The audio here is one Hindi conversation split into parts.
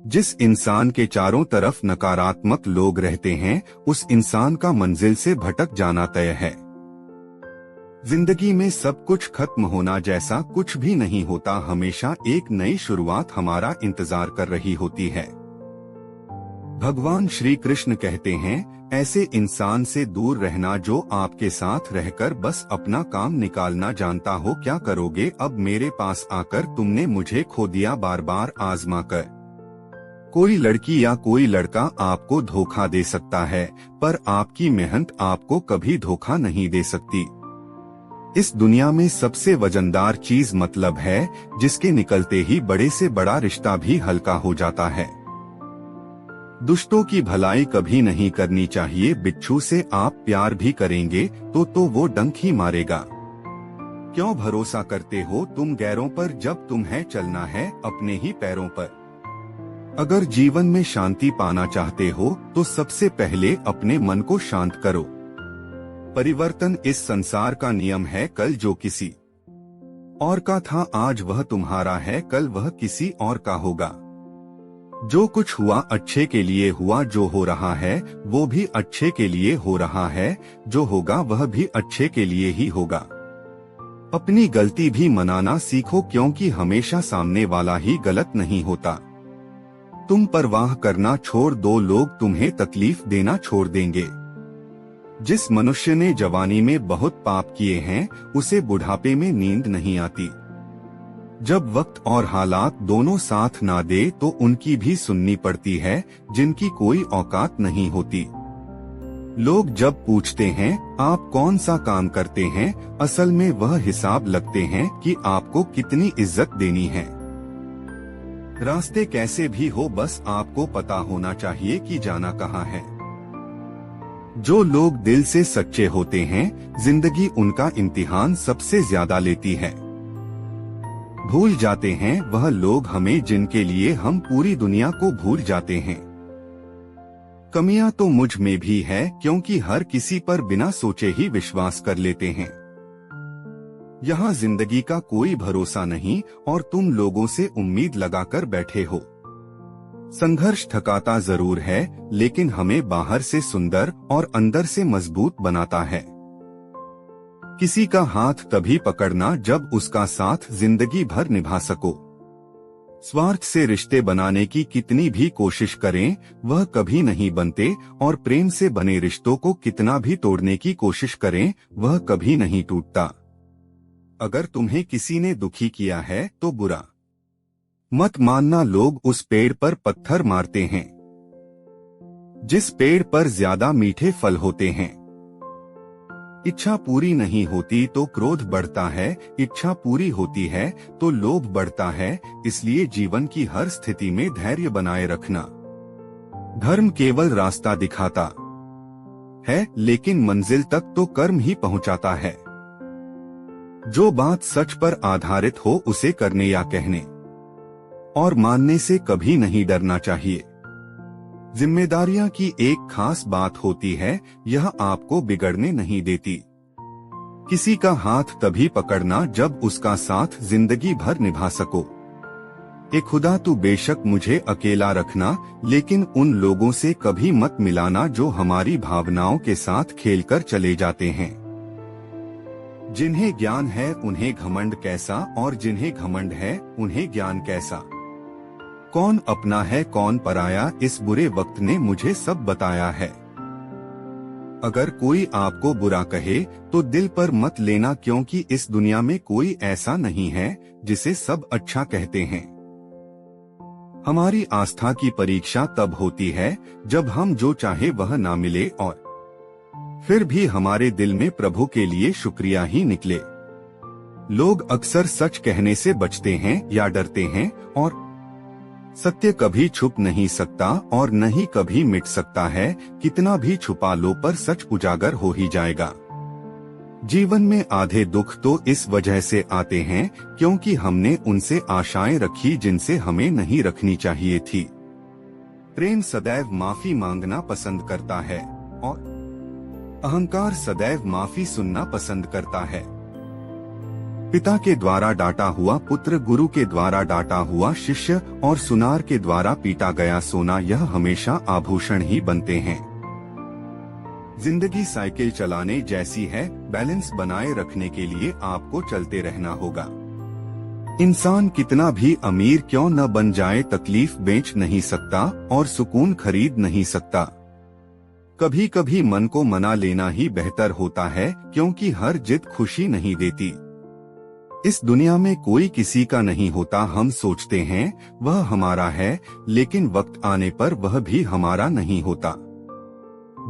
जिस इंसान के चारों तरफ नकारात्मक लोग रहते हैं, उस इंसान का मंजिल से भटक जाना तय है। जिंदगी में सब कुछ खत्म होना जैसा कुछ भी नहीं होता, हमेशा एक नई शुरुआत हमारा इंतजार कर रही होती है। भगवान श्री कृष्ण कहते हैं, ऐसे इंसान से दूर रहना जो आपके साथ रहकर बस अपना काम निकालना जानता हो। क्या करोगे अब मेरे पास आकर, तुमने मुझे खो दिया बार बार आजमा कर। कोई लड़की या कोई लड़का आपको धोखा दे सकता है, पर आपकी मेहनत आपको कभी धोखा नहीं दे सकती। इस दुनिया में सबसे वजनदार चीज मतलब है, जिसके निकलते ही बड़े से बड़ा रिश्ता भी हल्का हो जाता है। दुष्टों की भलाई कभी नहीं करनी चाहिए। बिच्छू से आप प्यार भी करेंगे तो वो डंक ही मारेगा। क्यों भरोसा करते हो तुम गैरों पर, जब तुम्हें चलना है अपने ही पैरों पर। अगर जीवन में शांति पाना चाहते हो तो सबसे पहले अपने मन को शांत करो। परिवर्तन इस संसार का नियम है। कल जो किसी और का था, आज वह तुम्हारा है, कल वह किसी और का होगा। जो कुछ हुआ अच्छे के लिए हुआ, जो हो रहा है वो भी अच्छे के लिए हो रहा है, जो होगा वह भी अच्छे के लिए ही होगा। अपनी गलती भी मनाना सीखो, क्योंकि हमेशा सामने वाला ही गलत नहीं होता। तुम परवाह करना छोड़ दो, लोग तुम्हें तकलीफ देना छोड़ देंगे। जिस मनुष्य ने जवानी में बहुत पाप किए हैं, उसे बुढ़ापे में नींद नहीं आती। जब वक्त और हालात दोनों साथ ना दे तो उनकी भी सुननी पड़ती है, जिनकी कोई औकात नहीं होती। लोग जब पूछते हैं आप कौन सा काम करते हैं, असल में वह हिसाब लगते हैं कि आपको कितनी इज्जत देनी है। रास्ते कैसे भी हो, बस आपको पता होना चाहिए कि जाना कहाँ है। जो लोग दिल से सच्चे होते हैं, जिंदगी उनका इम्तिहान सबसे ज्यादा लेती है। भूल जाते हैं वह लोग हमें जिनके लिए हम पूरी दुनिया को भूल जाते हैं। कमियां तो मुझ में भी है, क्योंकि हर किसी पर बिना सोचे ही विश्वास कर लेते हैं। यहाँ जिंदगी का कोई भरोसा नहीं और तुम लोगों से उम्मीद लगाकर बैठे हो। संघर्ष थकाता जरूर है, लेकिन हमें बाहर से सुंदर और अंदर से मजबूत बनाता है। किसी का हाथ तभी पकड़ना जब उसका साथ जिंदगी भर निभा सको। स्वार्थ से रिश्ते बनाने की कितनी भी कोशिश करें, वह कभी नहीं बनते, और प्रेम से बने रिश्तों को कितना भी तोड़ने की कोशिश करें, वह कभी नहीं टूटता। अगर तुम्हें किसी ने दुखी किया है तो बुरा मत मानना, लोग उस पेड़ पर पत्थर मारते हैं जिस पेड़ पर ज्यादा मीठे फल होते हैं। इच्छा पूरी नहीं होती तो क्रोध बढ़ता है, इच्छा पूरी होती है तो लोभ बढ़ता है। इसलिए जीवन की हर स्थिति में धैर्य बनाए रखना। धर्म केवल रास्ता दिखाता है, लेकिन मंजिल तक तो कर्म ही पहुंचाता है। जो बात सच पर आधारित हो उसे करने या कहने और मानने से कभी नहीं डरना चाहिए। जिम्मेदारियां की एक खास बात होती है, यह आपको बिगड़ने नहीं देती। किसी का हाथ तभी पकड़ना जब उसका साथ जिंदगी भर निभा सको। ए खुदा तू बेशक मुझे अकेला रखना, लेकिन उन लोगों से कभी मत मिलाना जो हमारी भावनाओं के साथ खेलकर चले जाते हैं। जिन्हें ज्ञान है उन्हें घमंड कैसा, और जिन्हें घमंड है उन्हें ज्ञान कैसा। कौन अपना है कौन पराया, इस बुरे वक्त ने मुझे सब बताया है। अगर कोई आपको बुरा कहे तो दिल पर मत लेना, क्योंकि इस दुनिया में कोई ऐसा नहीं है जिसे सब अच्छा कहते हैं। हमारी आस्था की परीक्षा तब होती है जब हम जो चाहे वह ना मिले, और फिर भी हमारे दिल में प्रभु के लिए शुक्रिया ही निकले। लोग अक्सर सच कहने से बचते हैं या डरते हैं, और सत्य कभी छुप नहीं सकता और न ही कभी मिट सकता है। कितना भी छुपा लो पर सच उजागर हो ही जाएगा। जीवन में आधे दुख तो इस वजह से आते हैं क्योंकि हमने उनसे आशाएं रखी जिनसे हमें नहीं रखनी चाहिए थी। प्रेम सदैव माफी मांगना पसंद करता है और अहंकार सदैव माफी सुनना पसंद करता है। पिता के द्वारा डांटा हुआ पुत्र, गुरु के द्वारा डांटा हुआ शिष्य और सुनार के द्वारा पीटा गया सोना, यह हमेशा आभूषण ही बनते हैं। जिंदगी साइकिल चलाने जैसी है, बैलेंस बनाए रखने के लिए आपको चलते रहना होगा। इंसान कितना भी अमीर क्यों न बन जाए, तकलीफ बेच नहीं सकता और सुकून खरीद नहीं सकता। कभी कभी मन को मना लेना ही बेहतर होता है, क्योंकि हर जिद खुशी नहीं देती। इस दुनिया में कोई किसी का नहीं होता। हम सोचते हैं वह हमारा है, लेकिन वक्त आने पर वह भी हमारा नहीं होता।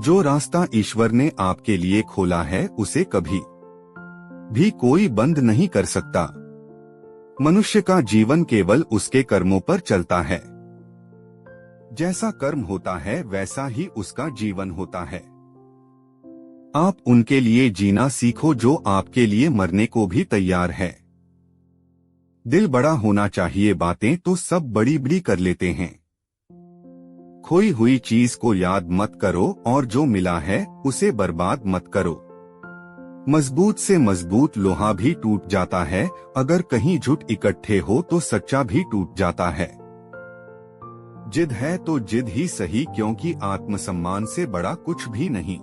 जो रास्ता ईश्वर ने आपके लिए खोला है, उसे कभी भी कोई बंद नहीं कर सकता। मनुष्य का जीवन केवल उसके कर्मों पर चलता है। जैसा कर्म होता है वैसा ही उसका जीवन होता है। आप उनके लिए जीना सीखो जो आपके लिए मरने को भी तैयार है। दिल बड़ा होना चाहिए, बातें तो सब बड़ी बड़ी कर लेते हैं। खोई हुई चीज को याद मत करो और जो मिला है उसे बर्बाद मत करो। मजबूत से मजबूत लोहा भी टूट जाता है, अगर कहीं झूठ इकट्ठे हो तो सच्चा भी टूट जाता है। जिद है तो जिद ही सही, क्योंकि आत्मसम्मान से बड़ा कुछ भी नहीं।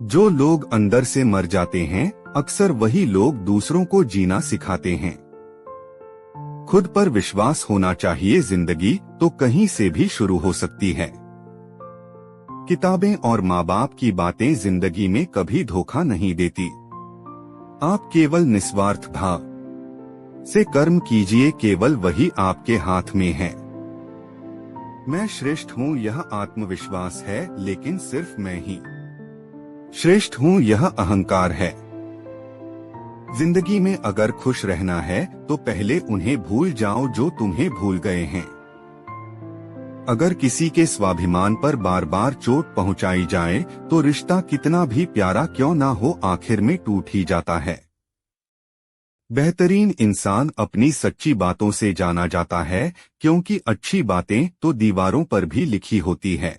जो लोग अंदर से मर जाते हैं, अक्सर वही लोग दूसरों को जीना सिखाते हैं। खुद पर विश्वास होना चाहिए। जिंदगी तो कहीं से भी शुरू हो सकती है। किताबें और माँ बाप की बातें जिंदगी में कभी धोखा नहीं देती। आप केवल निस्वार्थ भाव से कर्म कीजिए, केवल वही आपके हाथ में है। मैं श्रेष्ठ हूँ यह आत्मविश्वास है, लेकिन सिर्फ मैं ही श्रेष्ठ हूँ यह अहंकार है। जिंदगी में अगर खुश रहना है तो पहले उन्हें भूल जाओ जो तुम्हें भूल गए हैं। अगर किसी के स्वाभिमान पर बार बार चोट पहुंचाई जाए तो रिश्ता कितना भी प्यारा क्यों ना हो, आखिर में टूट ही जाता है। बेहतरीन इंसान अपनी सच्ची बातों से जाना जाता है, क्योंकि अच्छी बातें तो दीवारों पर भी लिखी होती है।